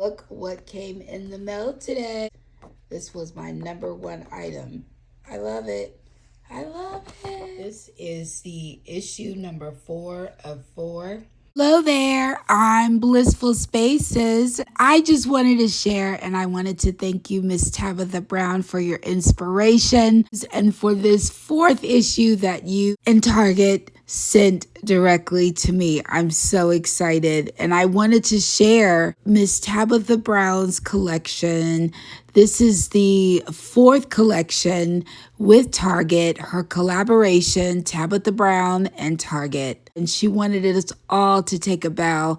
Look what came in the mail today. This was my #1 item. I love it. I love it. This is the issue number 4 of 4. Hello there, I'm Blissful Spaces. I just wanted to share and I wanted to thank you, Miss Tabitha Brown, for your inspiration and for this 4th issue that you and Target sent directly to me. I'm so excited and I wanted to share Miss Tabitha Brown's collection. This is the 4th collection with Target, her collaboration, Tabitha Brown and Target. And she wanted us all to take a bow.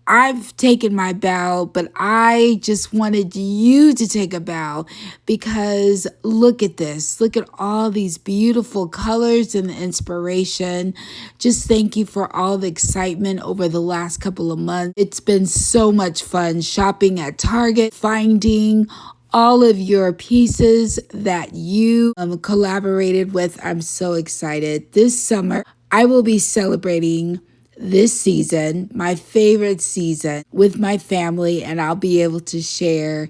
I've taken my bow, but I just wanted you to take a bow because look at this. Look at all these beautiful colors and the inspiration. Just thank you for all the excitement over the last couple of months. It's been so much fun shopping at Target, finding all of your pieces that you collaborated with. I'm so excited. This summer, I will be celebrating this season, my favorite season, with my family, and I'll be able to share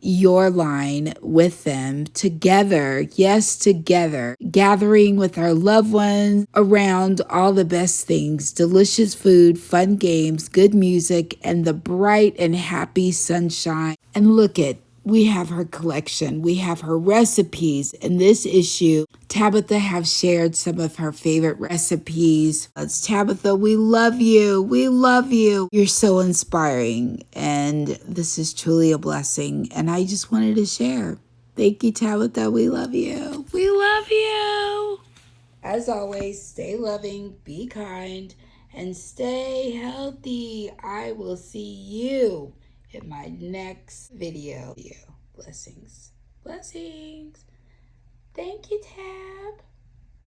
your line with them together. Yes, together. Gathering with our loved ones around all the best things, delicious food, fun games, good music, and the bright and happy sunshine. And look at, we have her collection. We have her recipes. In this issue, Tabitha have shared some of her favorite recipes. It's Tabitha, we love you. We love you. You're so inspiring. And this is truly a blessing. And I just wanted to share. Thank you, Tabitha. We love you. We love you. As always, stay loving, be kind, and stay healthy. I will see you in my next video. Blessings. Blessings. Thank you, Tab.